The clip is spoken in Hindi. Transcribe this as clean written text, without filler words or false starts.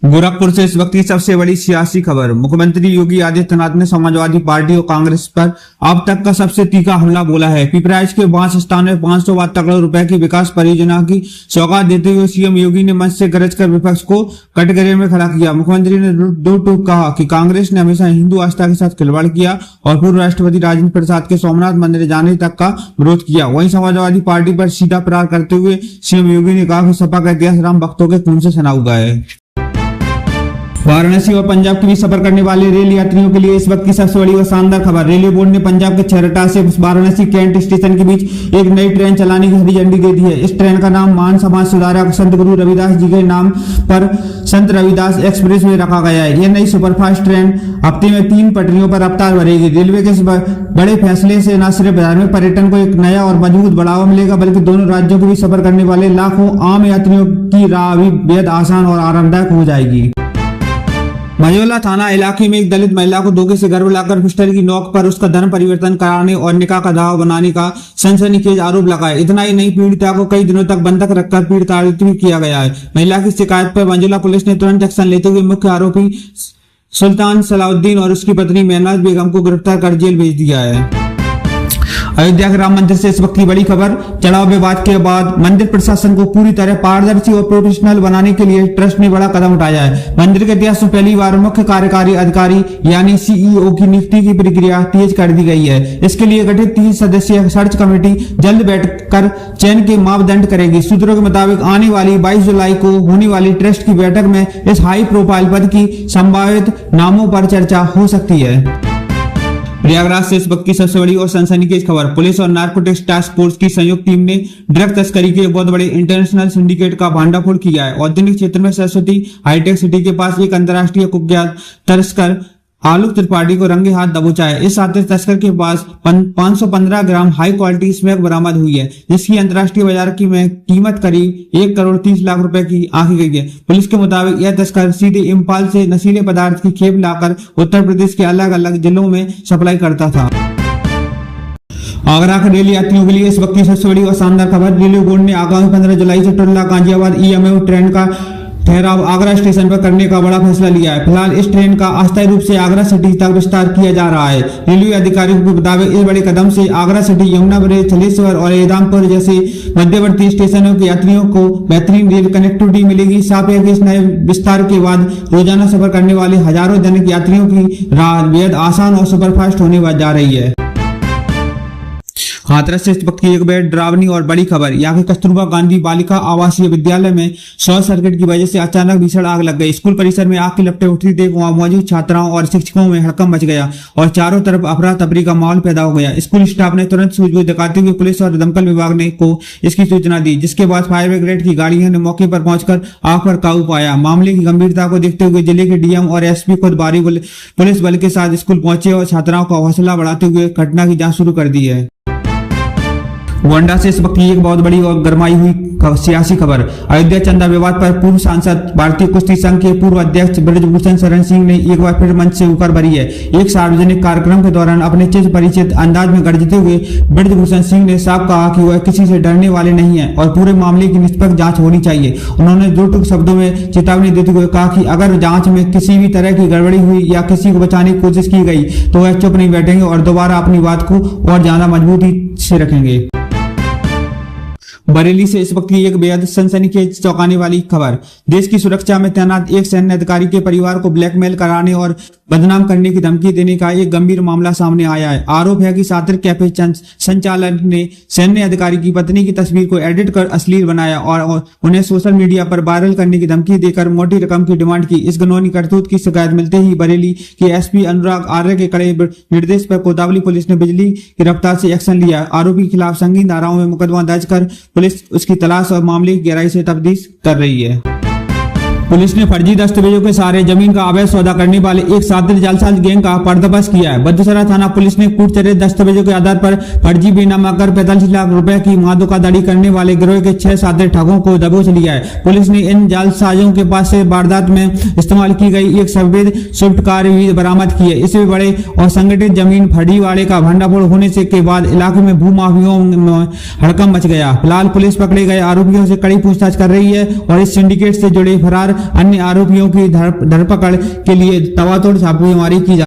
गोरखपुर से इस वक्त की सबसे बड़ी सियासी खबर। मुख्यमंत्री योगी आदित्यनाथ ने समाजवादी पार्टी और कांग्रेस पर अब तक का सबसे तीखा हमला बोला है। पिपराइच के बांस स्थान में 500 करोड़ रुपए की विकास परियोजना की सौगात देते हुए सीएम योगी ने मंच से गरज कर विपक्ष को कटघरे में खड़ा किया। मुख्यमंत्री ने दो टूक कहा कि कांग्रेस ने हमेशा हिंदू आस्था के साथ खिलवाड़ किया और पूर्व राष्ट्रपति राजेंद्र प्रसाद के सोमनाथ मंदिर जाने तक का विरोध किया। वहीं समाजवादी पार्टी पर सीधा प्रहार करते हुए सीएम योगी ने कहा कि सपा का इतिहास राम भक्तों के खून से सना हुआ है। वाराणसी और पंजाब के बीच सफर करने वाले रेल यात्रियों के लिए इस वक्त की सबसे बड़ी और शानदार खबर। रेलवे बोर्ड ने पंजाब के छरटा से वाराणसी कैंट स्टेशन के बीच एक नई ट्रेन चलाने की हरी झंडी दे दी है। इस ट्रेन का नाम महान समाज सुधारक संत गुरु रविदास जी के नाम पर संत रविदास एक्सप्रेस में रखा गया है। यह नई सुपरफास्ट ट्रेन हफ्ते में 3 पटरियों पर रफ्तार भरेगी। रेलवे के इस बड़े फैसले से न सिर्फ धार्मिक पर्यटन को एक नया और मजबूत बढ़ावा मिलेगा, बल्कि दोनों राज्यों के बीच सफर करने वाले लाखों आम यात्रियों की राह भी बेहद आसान और आरामदायक हो जाएगी। मझौला थाना इलाके में एक दलित महिला को धोखे से घर बुलाकर पिस्टल की नोक पर उसका धर्म परिवर्तन कराने और निकाह का दावा बनाने का सनसनीखेज आरोप लगाया। इतना ही नहीं, पीड़िता को कई दिनों तक बंधक रखकर प्रताड़ित भी किया गया है। महिला की शिकायत पर मझौला पुलिस ने तुरंत एक्शन लेते हुए मुख्य आरोपी सुल्तान सलाउद्दीन और उसकी पत्नी मेहनाज बेगम को गिरफ्तार कर जेल भेज दिया है। अयोध्या के राम मंदिर से इस वक्त की बड़ी खबर। चढ़ाव विवाद के बाद मंदिर प्रशासन को पूरी तरह पारदर्शी और प्रोफेशनल बनाने के लिए ट्रस्ट ने बड़ा कदम उठाया है। मंदिर के इतिहास में पहली बार मुख्य कार्यकारी अधिकारी यानी सीईओ की नियुक्ति की प्रक्रिया तेज कर दी गई है। इसके लिए गठित 30 सदस्यीय सर्च कमेटी जल्द बैठकर चयन के मापदंड करेगी। सूत्रों के मुताबिक आने वाली 22 जुलाई को होने वाली ट्रस्ट की बैठक में इस हाई प्रोफाइल पद की संभावित नामों पर चर्चा हो सकती है। प्रयागराज से इस वक्त की सबसे बड़ी और सनसनीखेज खबर। पुलिस और नारकोटिक्स टास्क फोर्स की संयुक्त टीम ने ड्रग तस्करी के बहुत बड़े इंटरनेशनल सिंडिकेट का भांडाफोड़ किया है। औद्योगिक क्षेत्र में सरस्वती हाईटेक सिटी के पास एक अंतर्राष्ट्रीय कुख्यात तस्कर आलोक त्रिपाठी को रंगे हाथ दबोचा है। इस साथ तस्कर के पास 515 ग्राम हाई क्वालिटी स्मैक बरामद हुई है, जिसकी अंतर्राष्ट्रीय बाजार की कीमत करीब 1 करोड़ 30 लाख रुपए की आंकी गई है। पुलिस के मुताबिक यह तस्कर सीधे इम्फाल से नशीले पदार्थ की खेप लाकर उत्तर प्रदेश के अलग अलग जिलों में सप्लाई करता था। आगरा के रेल यात्रियों के लिए इस वक्त की सबसे बड़ी और शानदार खबर। रेलवे बोर्ड ने आगामी 15 जुलाई से टुंडला गाजियाबाद ईएमयू ट्रेन का ठहराव आगरा स्टेशन पर करने का बड़ा फैसला लिया है। फिलहाल इस ट्रेन का अस्थायी रूप से आगरा सिटी तक विस्तार किया जा रहा है। रेलवे अधिकारियों के मुताबिक इस बड़े कदम से आगरा सिटी, यमुना ब्रिज, थलेश्वर और एदामपुर जैसे मध्यवर्ती स्टेशनों के यात्रियों को बेहतरीन रेल कनेक्टिविटी मिलेगी। साफ है कि इस नए विस्तार के बाद रोजाना सफर करने वाले हजारों दैनिक यात्रियों की राह बेहद आसान और सुपरफास्ट होने जा रही है। हाथरस से इस वक्त की एक बेहद डरावनी और बड़ी खबर। यहाँ के कस्तूरबा गांधी बालिका आवासीय विद्यालय में शॉर्ट सर्किट की वजह से अचानक भीषण आग लग गई। स्कूल परिसर में आग की लपटें उठती देख वहां मौजूद छात्राओं और शिक्षकों में हड़कंप मच गया और चारों तरफ अफरा तफरी का माहौल पैदा हो गया। स्कूल स्टाफ ने तुरंत सूझबूझ दिखाते हुए पुलिस और दमकल विभाग ने को इसकी सूचना दी, जिसके बाद फायर ब्रिगेड की गाड़ियों ने मौके पर पहुंचकर आग पर काबू पाया। मामले की गंभीरता को देखते हुए जिले के डीएम और एसपी खुद भारी पुलिस बल के साथ स्कूल पहुंचे और छात्राओं का हौसला बढ़ाते हुए घटना की जांच शुरू कर दी है। गोंडा से इस वक्त की एक बहुत बड़ी और गरमाई हुई सियासी खबर। अयोध्या चंदा विवाद पर पूर्व सांसद भारतीय कुश्ती संघ के पूर्व अध्यक्ष ब्रजभूषण शरण सिंह ने एक बार फिर मंच से ऊपर भरी है। एक सार्वजनिक कार्यक्रम के दौरान अपने चिर परिचित अंदाज में गर्जते हुए ब्रजभूषण सिंह ने साफ कहा कि वह किसी से डरने वाले नहीं है और पूरे मामले की निष्पक्ष जांच होनी चाहिए। उन्होंने दो टूक शब्दों में चेतावनी देते हुए कहा कि अगर जांच में किसी भी तरह की गड़बड़ी हुई या किसी को बचाने की कोशिश की गई तो वह चुप नहीं बैठेंगे और दोबारा अपनी बात को और ज्यादा मजबूती से रखेंगे। बरेली से इस वक्त की एक बेहद सनसनीखेज चौंकाने वाली खबर। देश की सुरक्षा में तैनात एक सैन्य अधिकारी के परिवार को ब्लैकमेल कराने और बदनाम करने की धमकी देने का एक गंभीर मामला सामने आया है। आरोप है कि सातिर कैफे संचालक ने सैन्य अधिकारी की पत्नी की तस्वीर को एडिट कर अश्लील बनाया और उन्हें सोशल मीडिया पर वायरल करने की धमकी देकर मोटी रकम की डिमांड की। इस घिनौनी करतूत की शिकायत मिलते ही बरेली के एसपी अनुराग आर्य के कड़े निर्देश पर कोतवाली पुलिस ने बिजली की रफ्तार से एक्शन लिया। आरोपी के खिलाफ संगीन धाराओं में मुकदमा दर्ज कर पुलिस उसकी तलाश और मामले की गहराई से तफ्तीश कर रही है। पुलिस ने फर्जी दस्तावेजों के सहारे जमीन का अवैध सौदा करने वाले एक सातिर जालसाज गैंग का पर्दाफाश किया है। बद्दूसरा थाना पुलिस ने कूटचरित दस्तावेजों के आधार पर फर्जी बेनामा कर 45 लाख रुपए की धोखाधड़ी करने वाले गिरोह के 6 सातिर ठगों को दबोच लिया है। पुलिस ने इन जालसाजों के पास से वारदात में इस्तेमाल की गई एक सफेद स्विफ्ट कार भी बरामद की है। इससे बड़े और संगठित जमीन फर्जीवाड़े का भंडाफोड़ होने से के बाद इलाके में भूमाफियों में हड़कंप मच गया। फिलहाल पुलिस पकड़े गए आरोपियों से कड़ी पूछताछ कर रही है और इस सिंडिकेट से जुड़े फरार अन्य आरोपियों की धरपकड़ के लिए ताबड़तोड़ छापेमारी की जा